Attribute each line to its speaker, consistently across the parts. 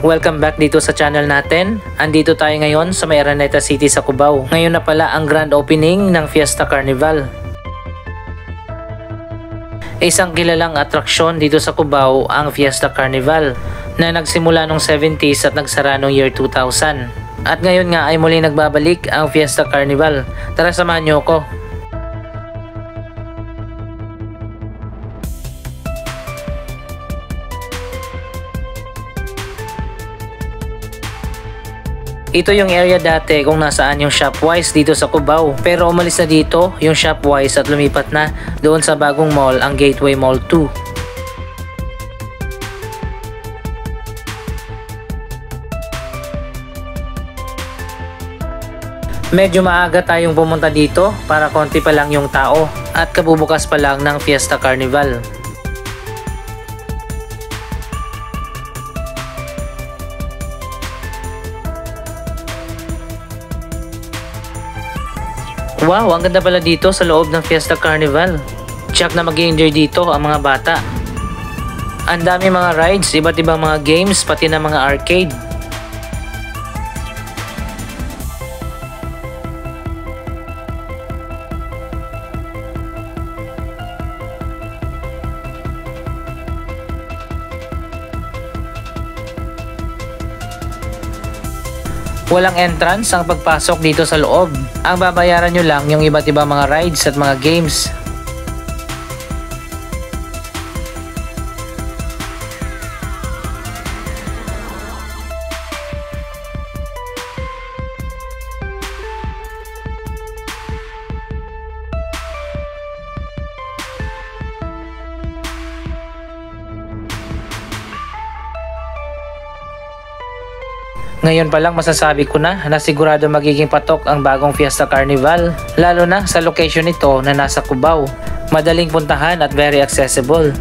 Speaker 1: Welcome back dito sa channel natin. Andito tayo ngayon sa may Araneta City sa Cubao. Ngayon na pala ang grand opening ng Fiesta Carnival. Isang kilalang atraksyon dito sa Cubao ang Fiesta Carnival na nagsimula noong 70s at nagsara noong year 2000. At ngayon nga ay muli nagbabalik ang Fiesta Carnival. Tara samahan niyo ako. Ito yung area dati kung nasaan yung Shopwise dito sa Cubao. Pero umalis na dito yung Shopwise at lumipat na doon sa bagong mall, ang Gateway Mall 2. Medyo maaga tayong pumunta dito para konti pa lang yung tao at kabubukas pa lang ng Fiesta Carnival. Wow, ang ganda pala dito sa loob ng Fiesta Carnival. Check na mag-enjoy dito ang mga bata. Ang dami mga rides, iba't ibang mga games, pati na mga arcade. Walang entrance ang pagpasok dito sa loob. Ang babayaran nyo lang yung iba't ibang mga rides at mga games. Ngayon pa lang masasabi ko na sigurado magiging patok ang bagong Fiesta Carnival, lalo na sa location nito na nasa Cubao. Madaling puntahan at very accessible.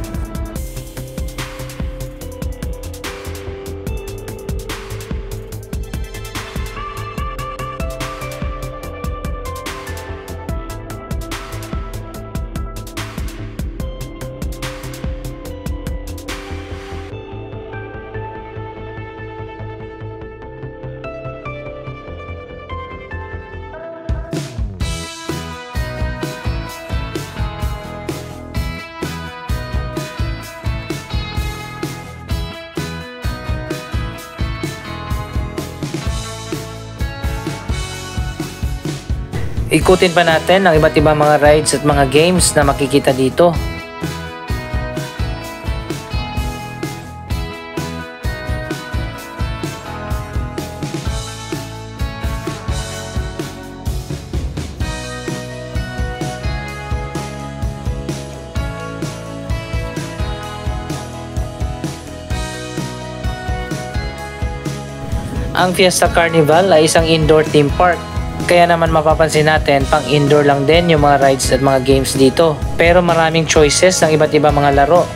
Speaker 1: Ikutin pa natin ang iba't ibang mga rides at mga games na makikita dito. Ang Fiesta Carnival ay isang indoor theme park. Kaya naman mapapansin natin pang indoor lang din yung mga rides at mga games dito. Pero maraming choices ng iba't ibang mga laro.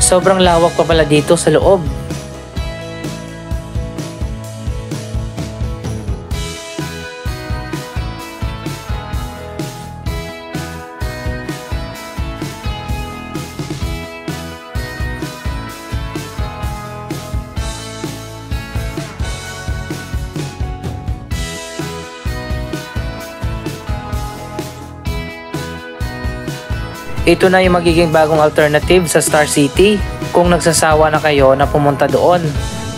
Speaker 1: Sobrang lawak pa pala dito sa loob. Ito na yung magiging bagong alternative sa Star City kung nagsasawa na kayo na pumunta doon.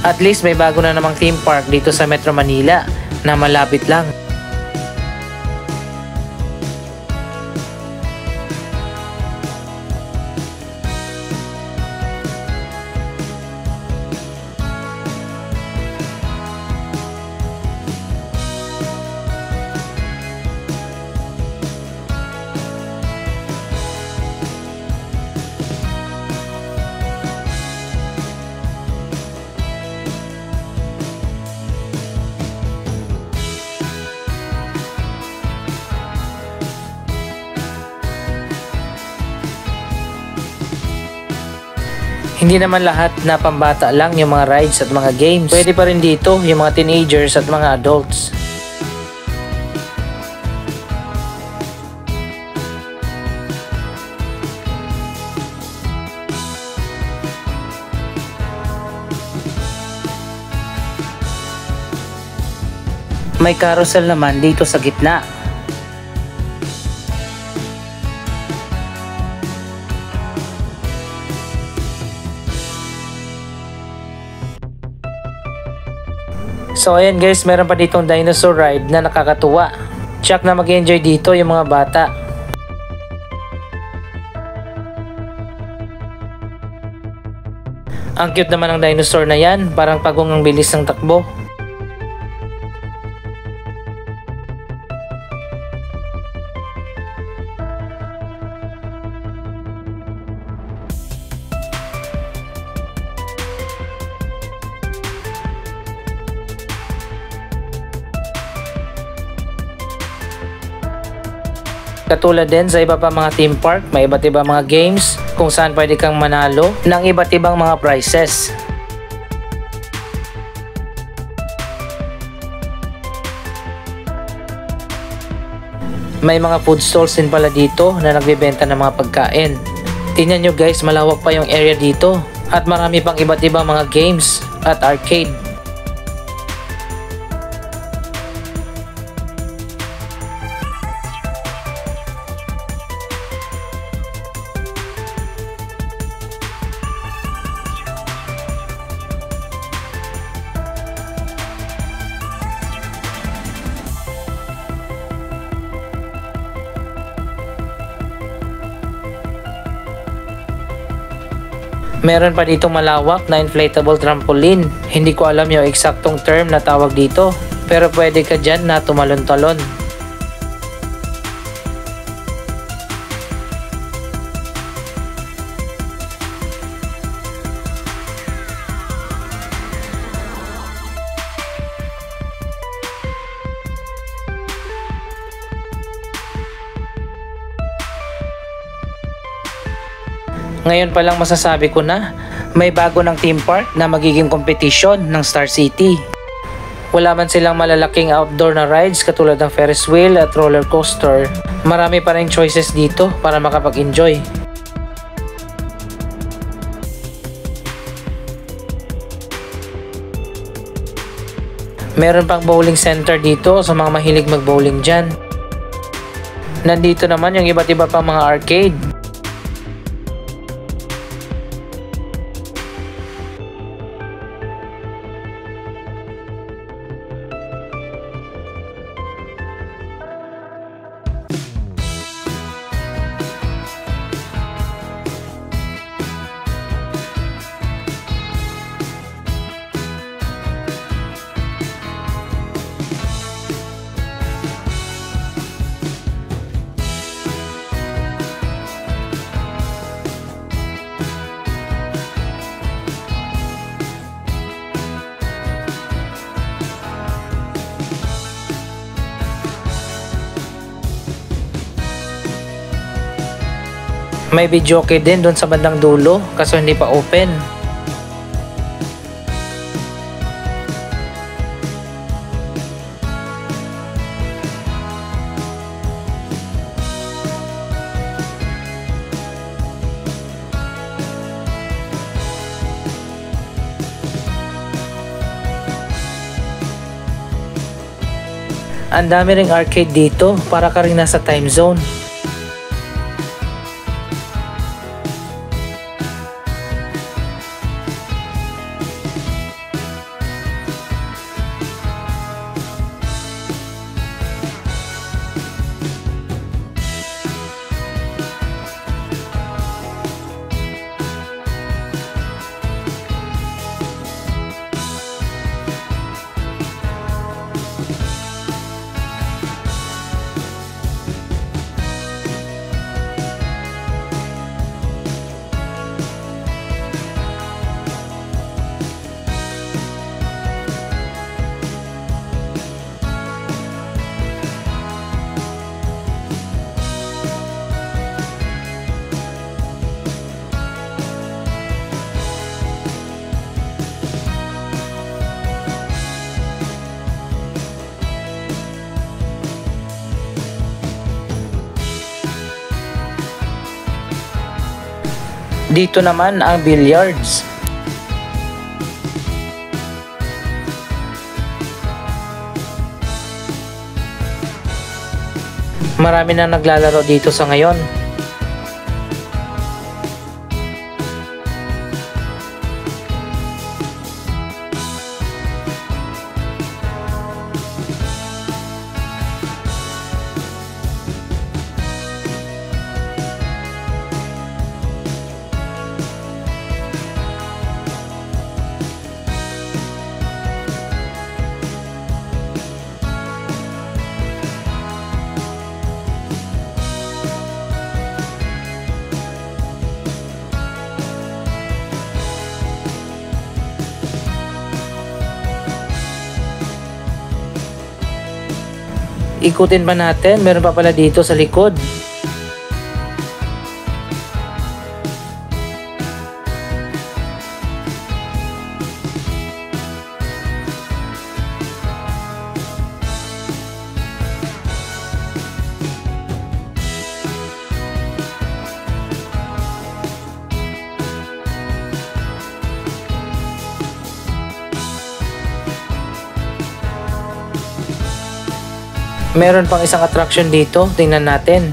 Speaker 1: At least may bago na namang theme park dito sa Metro Manila na malapit lang. Hindi naman lahat na pambata lang yung mga rides at mga games. Pwede pa rin dito yung mga teenagers at mga adults. May carousel naman dito sa gitna. So ayan guys, meron pa ditong dinosaur ride na nakakatuwa. Check na mag-enjoy dito yung mga bata. Ang cute naman ng dinosaur na yan, parang pagong ang bilis ng takbo. Katulad din sa iba pa mga theme park, may iba't ibang mga games kung saan pwede kang manalo ng iba't ibang mga prizes. May mga food stalls din pala dito na nagbebenta ng mga pagkain. Tingnan nyo guys, malawak pa yung area dito at marami pang iba't ibang mga games at arcade. Meron pa ditong malawak na inflatable trampoline. Hindi ko alam yung eksaktong term na tawag dito, pero pwede ka dyan na tumalon-talon. Ngayon pa lang masasabi ko na may bago ng theme park na magiging kompetisyon ng Star City. Wala man silang malalaking outdoor na rides katulad ng Ferris wheel at roller coaster. Marami pa rin choices dito para makapag-enjoy. Meron pang bowling center dito sa mga mahilig mag-bowling dyan. Nandito naman yung iba't iba pang mga arcade. May videoke din doon sa bandang dulo kaso hindi pa open. Ang dami ring arcade dito para ka rin nasa time zone. Dito naman ang billiards. Marami na naglalaro dito sa ngayon. Ikutin pa natin, meron pa pala dito sa likod. Meron pang isang attraction dito, tingnan natin.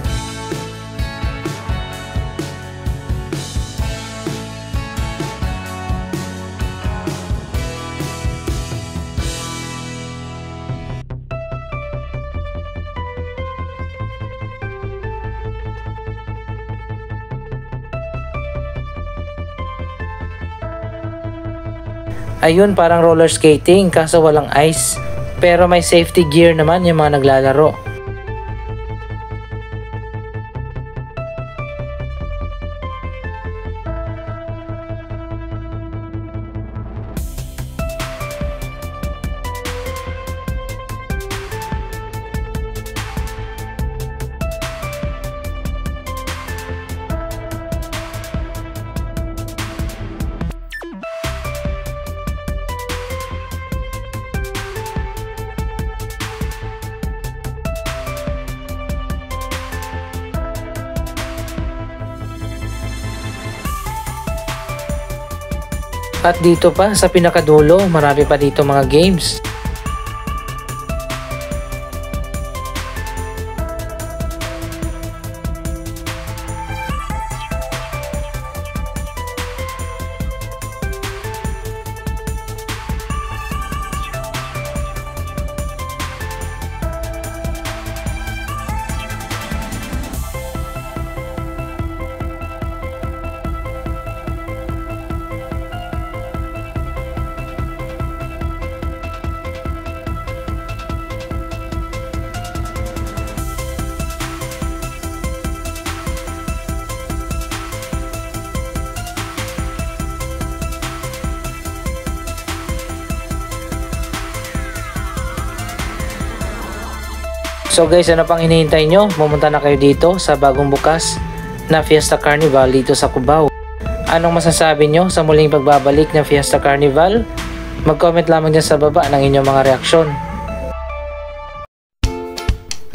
Speaker 1: Ayun, parang roller skating kaso walang ice. Pero may safety gear naman yung mga naglalaro. At dito pa sa pinakadulo, marami pa dito mga games. So guys, ano pang hinihintay nyo? Pumunta na kayo dito sa bagong bukas na Fiesta Carnival dito sa Cubao. Anong masasabi nyo sa muling pagbabalik ng Fiesta Carnival? Mag-comment lamang dyan sa baba ng inyong mga reaksyon.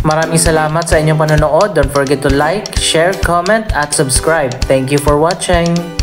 Speaker 1: Maraming salamat sa inyong panonood. Don't forget to like, share, comment at subscribe. Thank you for watching.